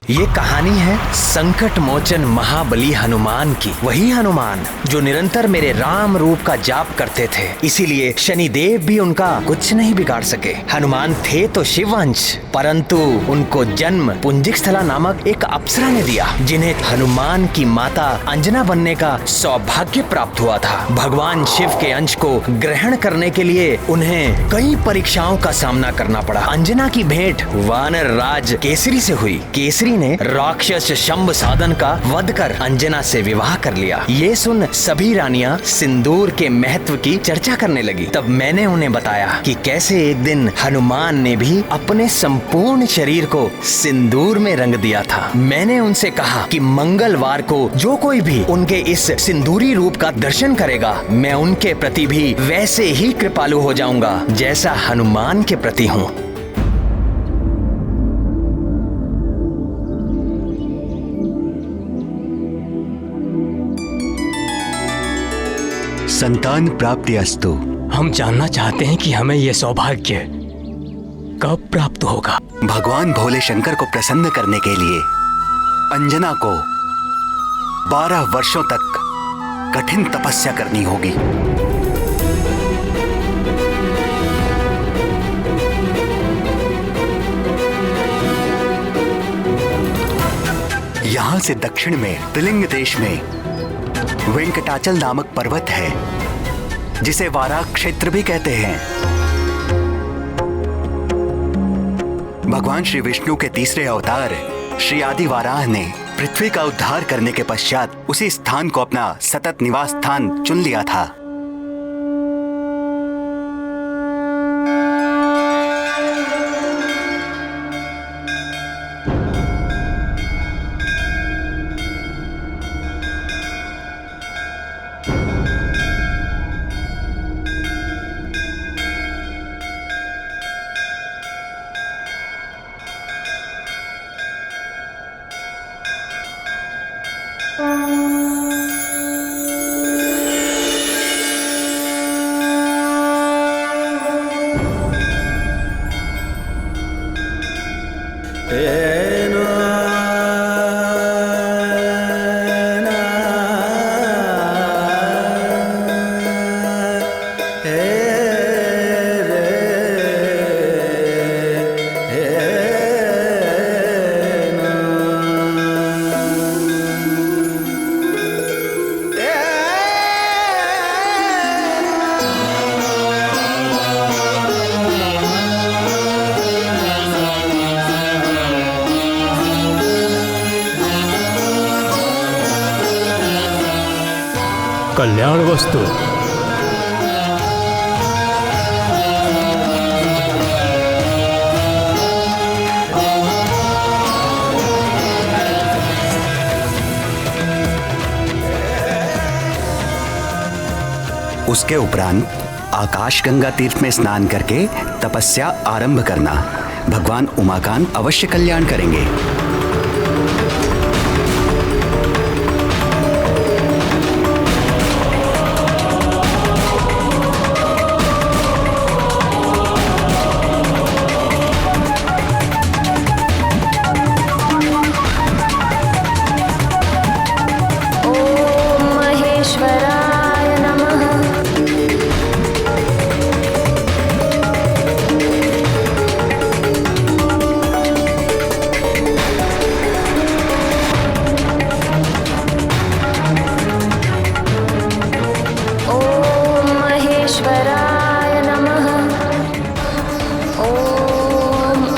ये कहानी है संकट मोचन महाबली हनुमान की। वही हनुमान जो निरंतर मेरे राम रूप का जाप करते थे, इसीलिए शनिदेव भी उनका कुछ नहीं बिगाड़ सके। हनुमान थे तो शिववंश, परंतु उनको जन्म पुंजिकस्थला नामक एक अप्सरा ने दिया, जिन्हें हनुमान की माता अंजना बनने का सौभाग्य प्राप्त हुआ था। भगवान शिव के अंश को ग्रहण करने के लिए उन्हें कई परीक्षाओं का सामना करना पड़ा। अंजना की भेंट वानर राज केसरी से हुई। केसरी ने राक्षस शंभ साधन का वध कर अंजना से विवाह कर लिया। ये सुन सभी रानियां सिंदूर के महत्व की चर्चा करने लगी। तब मैंने उन्हें बताया कि कैसे एक दिन हनुमान ने भी अपने संपूर्ण शरीर को सिंदूर में रंग दिया था। मैंने उनसे कहा कि मंगलवार को जो कोई भी उनके इस सिंदूरी रूप का दर्शन करेगा, मैं उनके प्रति भी वैसे ही कृपालु हो जाऊंगा जैसा हनुमान के प्रति हूँ। संतान प्राप्ति अस्तु। हम जानना चाहते हैं कि हमें यह सौभाग्य कब प्राप्त होगा। भगवान भोले शंकर को प्रसन्न करने के लिए अंजना को 12 वर्षों तक कठिन तपस्या करनी होगी। यहां से दक्षिण में त्रिलिंग देश में वेंकटाचल नामक पर्वत है, जिसे वाराह क्षेत्र भी कहते हैं। भगवान श्री विष्णु के तीसरे अवतार श्री आदि वाराह ने पृथ्वी का उद्धार करने के पश्चात उसी स्थान को अपना सतत निवास स्थान चुन लिया था। कल्याण वस्तु। उसके उपरांत आकाश गंगा तीर्थ में स्नान करके तपस्या आरंभ करना। भगवान उमाकांत अवश्य कल्याण करेंगे।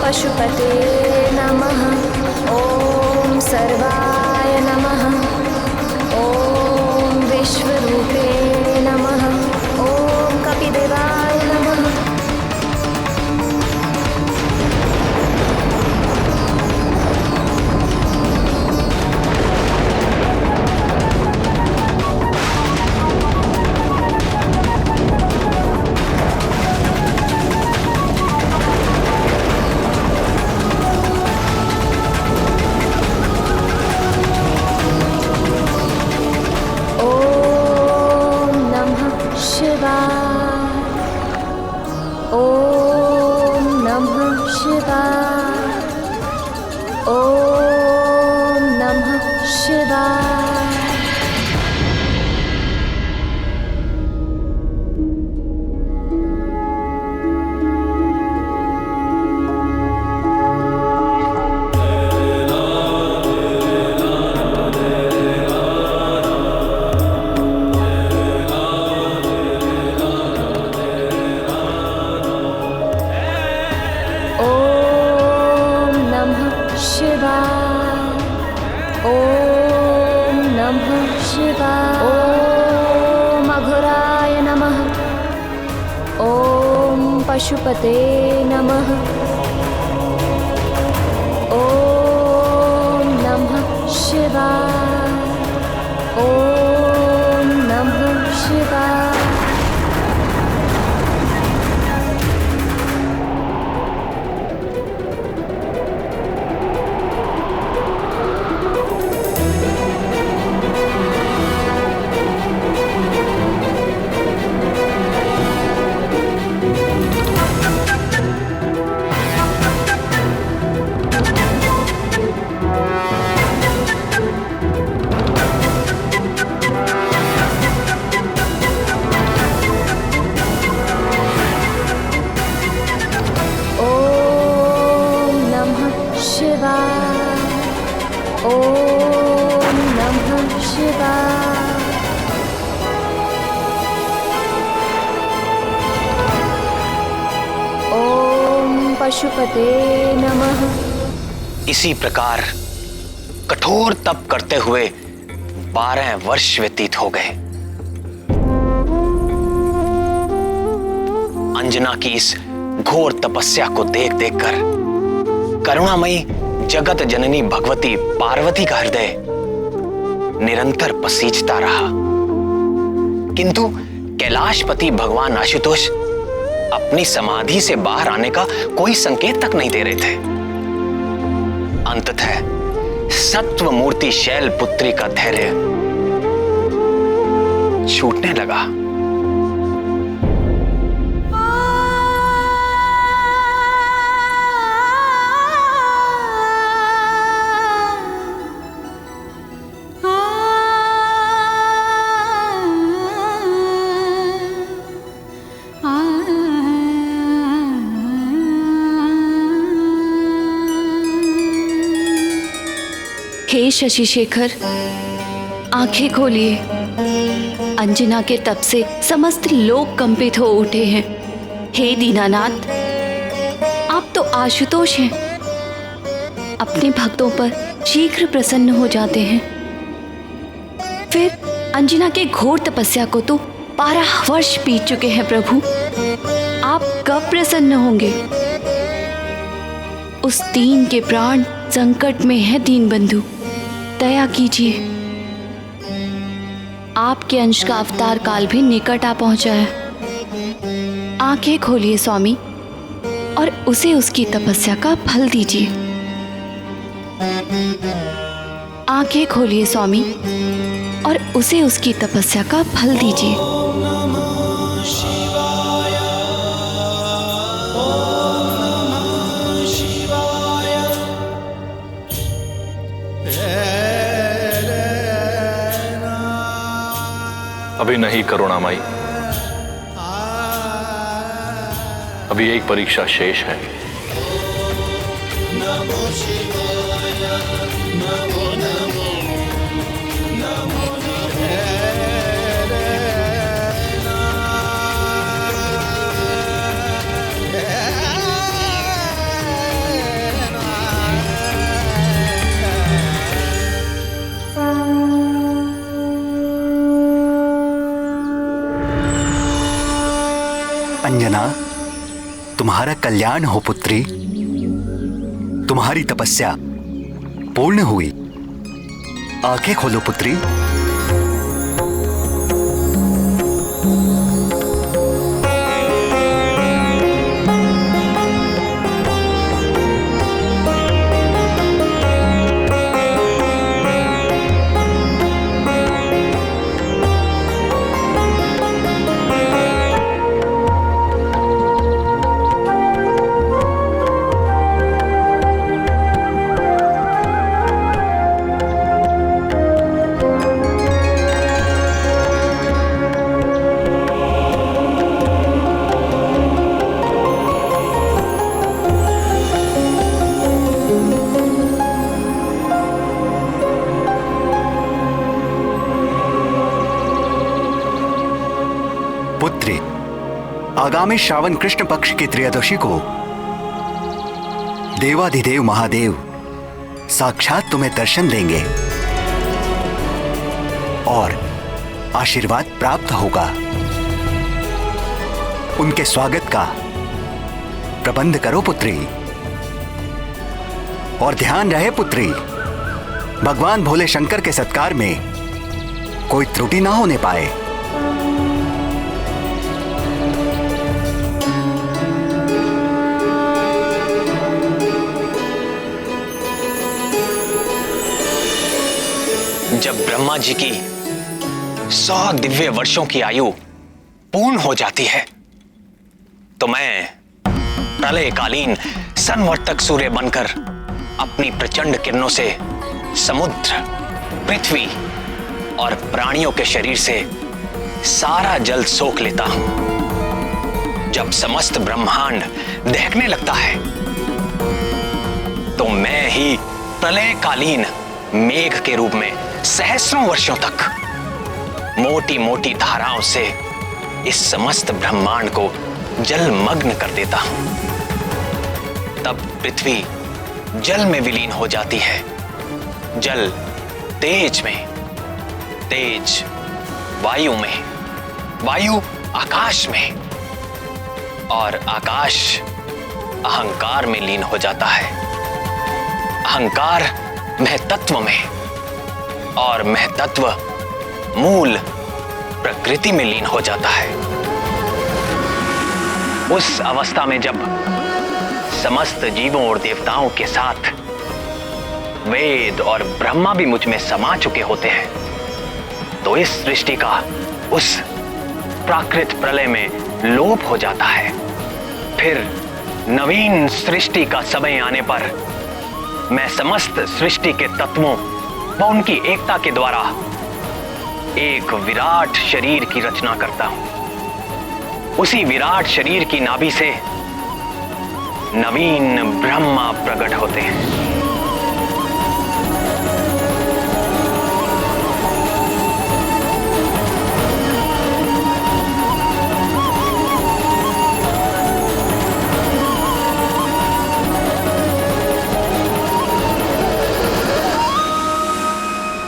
पशुपते नमः। ॐ सर्वाय नमः। ॐ विश्वरूपे नमः। ॐ कपिदेवाय नमः। ॐ नमः शिवाय। ॐ शिवाय। ॐ नमः शिवाय। ॐ नमः शिवाय। ॐ अघोराय नमः। ॐ पशुपते नमः। ॐ नमः शिवाय। ॐ नमः शिवाय। ॐ नमः शिवाय। ॐ नमः शिवाय। ॐ पशुपते नमः। इसी प्रकार कठोर तप करते हुए 12 वर्ष व्यतीत हो गए। अंजना की इस घोर तपस्या को देख देखकर करुणामयी जगत जननी भगवती पार्वती का हृदय निरंतर पसीजता रहा, किंतु कैलाशपति भगवान आशुतोष अपनी समाधि से बाहर आने का कोई संकेत तक नहीं दे रहे थे। अंततः सत्व मूर्ति शैल पुत्री का धैर्य छूटने लगा। हे शशि शेखर, आंखें खोलिए। अंजना के तप से समस्त लोग कंपित हो उठे हैं। हे दीनानाथ, आप तो आशुतोष हैं, अपने भक्तों पर शीघ्र प्रसन्न हो जाते हैं। फिर अंजना के घोर तपस्या को तो 12 वर्ष बीत चुके हैं प्रभु, आप कब प्रसन्न होंगे? उस दीन के प्राण संकट में है दीनबंधु, दया कीजिए। आपके अंश का अवतार काल भी निकट आ पहुंचा है। आंखें खोलिए स्वामी और उसे उसकी तपस्या का फल दीजिए। आंखें खोलिए स्वामी और उसे उसकी तपस्या का फल दीजिए। अभी नहीं करुणामयी, अभी एक परीक्षा शेष है। अंजना, तुम्हारा कल्याण हो पुत्री। तुम्हारी तपस्या पूर्ण हुई। आंखें खोलो पुत्री। आगामी श्रावण कृष्ण पक्ष की त्रयोदशी को देवाधिदेव महादेव साक्षात तुम्हें दर्शन देंगे और आशीर्वाद प्राप्त होगा। उनके स्वागत का प्रबंध करो पुत्री, और ध्यान रहे पुत्री, भगवान भोले शंकर के सत्कार में कोई त्रुटि ना होने पाए। जब ब्रह्मा जी की 100 दिव्य वर्षों की आयु पूर्ण हो जाती है तो मैं प्रलयकालीन संवर्तक सूर्य बनकर अपनी प्रचंड किरणों से समुद्र, पृथ्वी और प्राणियों के शरीर से सारा जल सोख लेता हूं। जब समस्त ब्रह्मांड दहकने लगता है तो मैं ही प्रलयकालीन मेघ के रूप में सहस्रों वर्षों तक मोटी मोटी धाराओं से इस समस्त ब्रह्मांड को जलमग्न कर देता हूं। तब पृथ्वी जल में विलीन हो जाती है, जल तेज में, तेज वायु में, वायु आकाश में और आकाश अहंकार में लीन हो जाता है, अहंकार महतत्व में और महतत्व मूल प्रकृति में लीन हो जाता है। उस अवस्था में जब समस्त जीवों और देवताओं के साथ वेद और ब्रह्मा भी मुझ में समा चुके होते हैं तो इस सृष्टि का उस प्राकृत प्रलय में लोप हो जाता है। फिर नवीन सृष्टि का समय आने पर मैं समस्त सृष्टि के तत्वों व उनकी एकता के द्वारा एक विराट शरीर की रचना करता हूं। उसी विराट शरीर की नाभि से नवीन ब्रह्मा प्रकट होते हैं।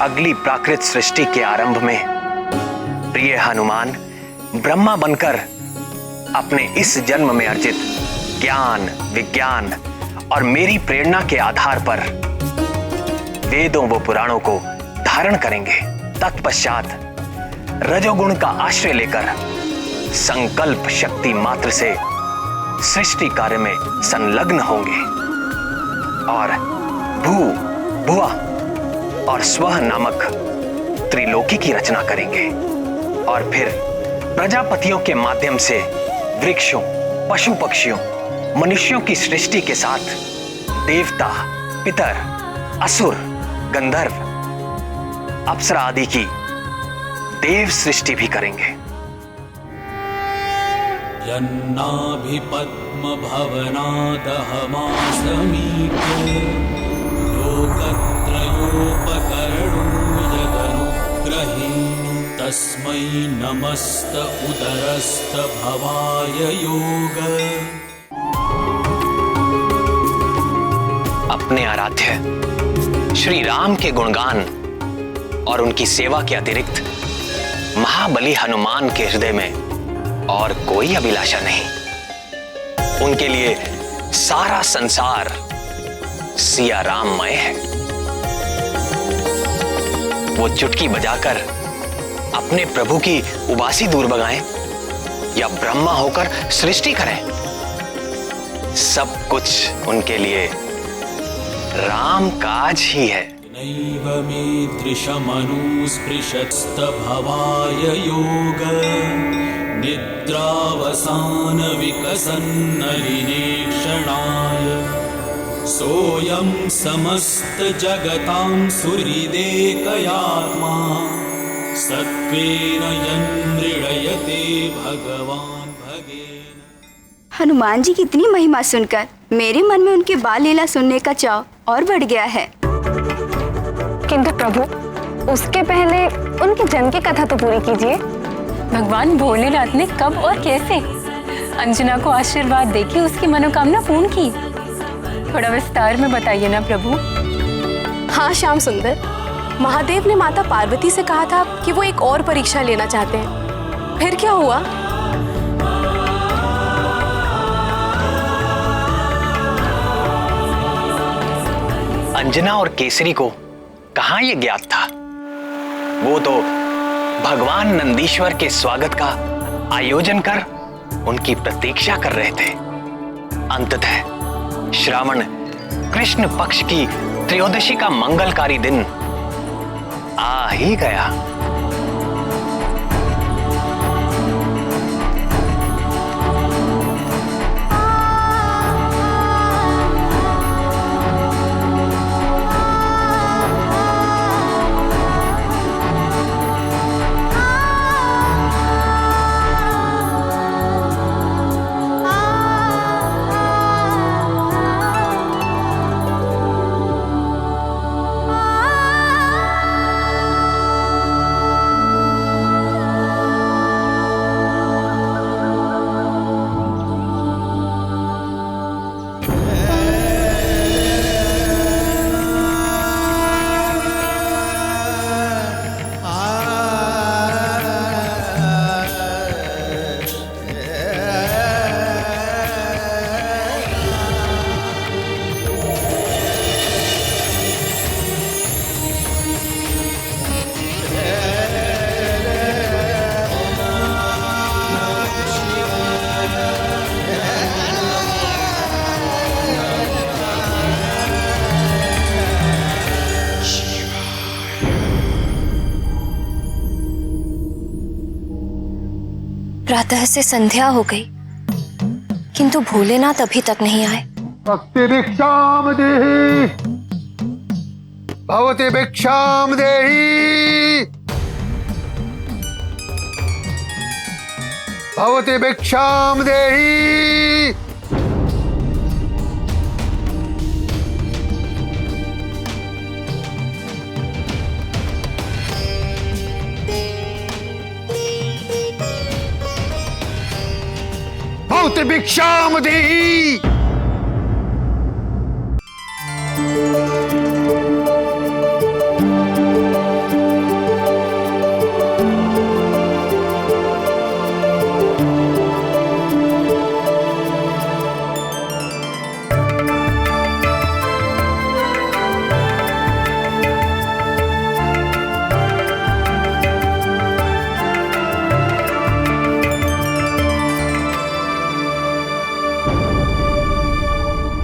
अगली प्राकृत सृष्टि के आरंभ में प्रिय हनुमान ब्रह्मा बनकर अपने इस जन्म में अर्जित ज्ञान, विज्ञान और मेरी प्रेरणा के आधार पर वेदों व पुराणों को धारण करेंगे। तत्पश्चात रजोगुण का आश्रय लेकर संकल्प शक्ति मात्र से सृष्टि कार्य में संलग्न होंगे और भू, भुआ और स्वः नामक त्रिलोकी की रचना करेंगे और फिर प्रजापतियों के माध्यम से वृक्षों, पशु पक्षियों, मनुष्यों की सृष्टि के साथ देवता, पितर, असुर, गंधर्व, अप्सरा आदि की देव सृष्टि भी करेंगे। यन्नाभि पद्म भवनादहमासमीक्य लोकत्रयोपकरणो यदनुग्रहेण तस्मै नमस्त उदरस्त भवाय योग। अपने आराध्य श्री राम के गुणगान और उनकी सेवा के अतिरिक्त महाबली हनुमान के हृदय में और कोई अभिलाषा नहीं। उनके लिए सारा संसार सिया राममय है। वो चुटकी बजाकर अपने प्रभु की उबासी दूर भगाएं या ब्रह्मा होकर सृष्टि करें, सब कुछ उनके लिए राम काज ही है। नैव मे दृशमनुस्पृशत्स्त भवाय योग निद्रावसान विकसन्नलिने क्षणाय सोऽयं समस्त जगतां सुहृदेकयात्मा सत्त्वेन यन्मृळयते भगवान् भगेन। हनुमान जी की इतनी महिमा सुनकर मेरे मन में उनकी बाल लीला सुनने का चाव और बढ़ गया है। किंतु प्रभु, उसके पहले उनके जन्म की कथा तो पूरी कीजिए। भगवान भोलेनाथ ने कब और कैसे अंजना को आशीर्वाद देके उसकी मनोकामना पूर्ण की। थोड़ा विस्तार में बताइए ना प्रभु। हाँ श्याम सुंदर, महादेव ने माता पार्वती से कहा था कि वो एक और परीक्षा लेना चाहते हैं। फिर क्या हुआ? अंजना और केसरी को कहाँ ये ज्ञात था? वो तो भगवान नंदीश्वर के स्वागत का आयोजन कर उनकी प्रतीक्षा कर रहे थे। अंततः श्रावण कृष्ण पक्ष की त्रयोदशी का मंगलकारी दिन आ ही गया। प्रातः से संध्या हो गई, किंतु भोलेनाथ अभी तक नहीं आए। भक्ति भिक्षाम देहि, भवति भिक्षाम देहि, भवति भिक्षाम देहि। भवति भिक्षाम देहि।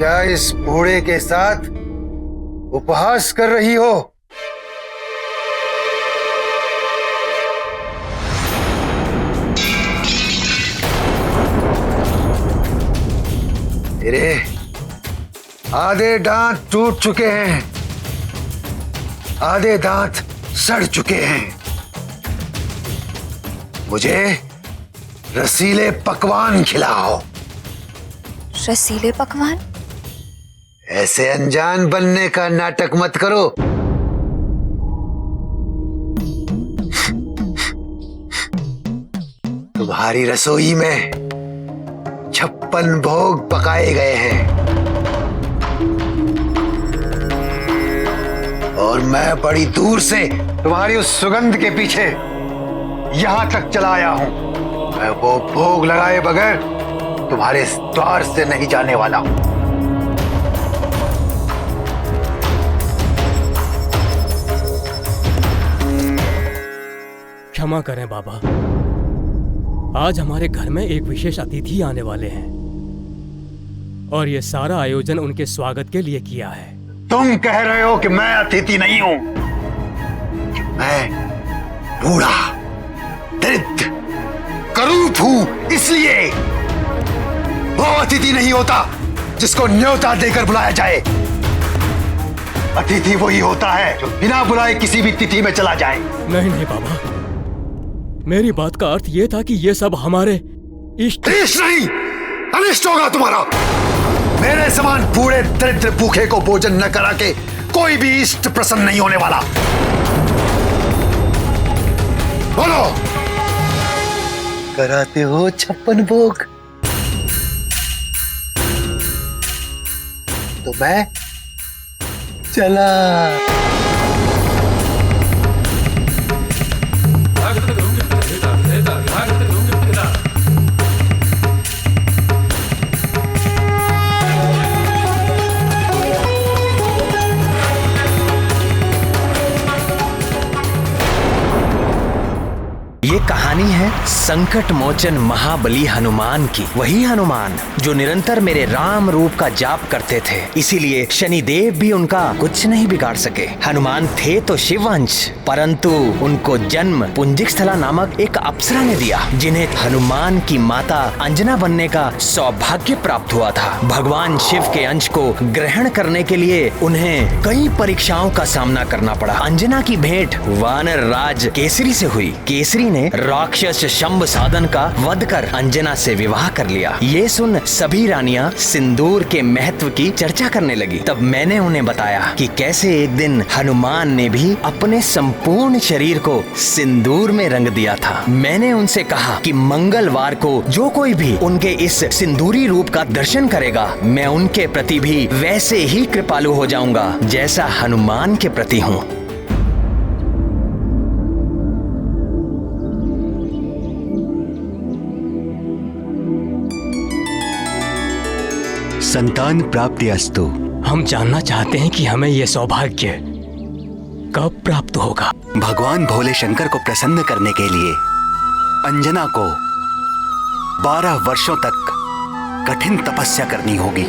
क्या इस बूढ़े के साथ उपहास कर रही हो? तेरे आधे दांत टूट चुके हैं, आधे दांत सड़ चुके हैं। मुझे रसीले पकवान खिलाओ। रसीले पकवान? ऐसे अनजान बनने का नाटक मत करो। तुम्हारी रसोई में 56 भोग पकाए गए हैं और मैं बड़ी दूर से तुम्हारी उस सुगंध के पीछे यहां तक चला आया हूं। मैं वो भोग लगाए बगैर तुम्हारे द्वार से नहीं जाने वाला। क्षमा करें बाबा, आज हमारे घर में एक विशेष अतिथि आने वाले हैं और ये सारा आयोजन उनके स्वागत के लिए किया है। तुम कह रहे हो कि मैं अतिथि नहीं हूं? मैं बूढ़ा, दरिद्र, करूप हूं, इसलिए वो अतिथि नहीं होता जिसको न्योता देकर बुलाया जाए। अतिथि वही होता है जो बिना बुलाए किसी भी तिथि में चला जाए। नहीं नहीं बाबा, मेरी बात का अर्थ यह था कि ये सब हमारे इष्ट नहीं, अनिष्ट होगा तुम्हारा। मेरे समान बूढ़े दरिद्र भूखे को भोजन न करा के कोई भी इष्ट प्रसन्न नहीं होने वाला। बोलो, कराते हो 56 भोग? तो मैं चला। ये कहानी है संकट मोचन महाबली हनुमान की। वही हनुमान जो निरंतर मेरे राम रूप का जाप करते थे, इसीलिए शनिदेव भी उनका कुछ नहीं बिगाड़ सके। हनुमान थे तो शिववंश, परंतु उनको जन्म पुंजिक स्थला नामक एक अप्सरा ने दिया, जिन्हें हनुमान की माता अंजना बनने का सौभाग्य प्राप्त हुआ था। भगवान शिव के अंश को ग्रहण करने के लिए उन्हें कई परीक्षाओं का सामना करना पड़ा। अंजना की भेंट वानर राज केसरी से हुई। केसरी ने राक्षस शंभ साधन का वध कर अंजना से विवाह कर लिया। ये सुन सभी रानियां सिंदूर के महत्व की चर्चा करने लगी। तब मैंने उन्हें बताया कि कैसे एक दिन हनुमान ने भी अपने संपूर्ण शरीर को सिंदूर में रंग दिया था। मैंने उनसे कहा कि मंगलवार को जो कोई भी उनके इस सिंदूरी रूप का दर्शन करेगा, मैं उनके प्रति भी वैसे ही कृपालु हो जाऊंगा जैसा हनुमान के प्रति हूँ। संतान प्राप्ति अस्तु। हम जानना चाहते हैं कि हमें यह सौभाग्य कब प्राप्त होगा। भगवान भोले शंकर को प्रसन्न करने के लिए अंजना को 12 वर्षों तक कठिन तपस्या करनी होगी।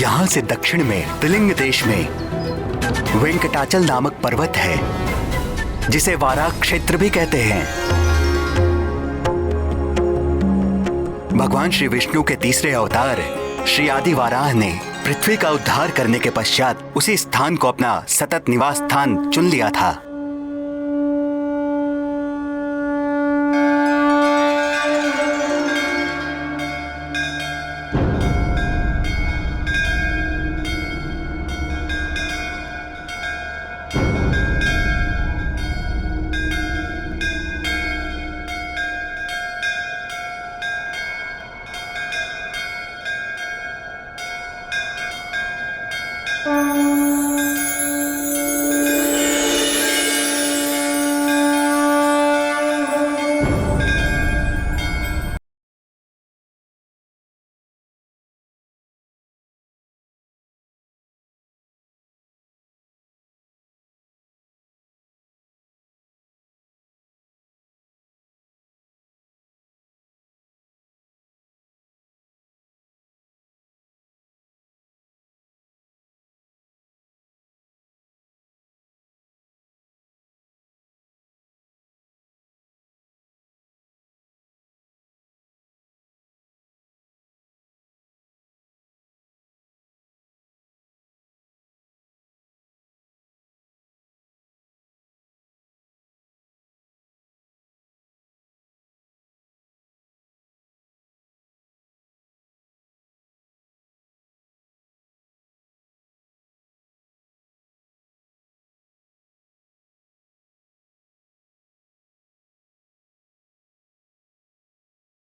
यहां से दक्षिण में त्रिलिंग देश में वेंकटाचल नामक पर्वत है, जिसे वाराह क्षेत्र भी कहते हैं। भगवान श्री विष्णु के तीसरे अवतार श्री आदि वाराह ने पृथ्वी का उद्धार करने के पश्चात उसी स्थान को अपना सतत निवास स्थान चुन लिया था।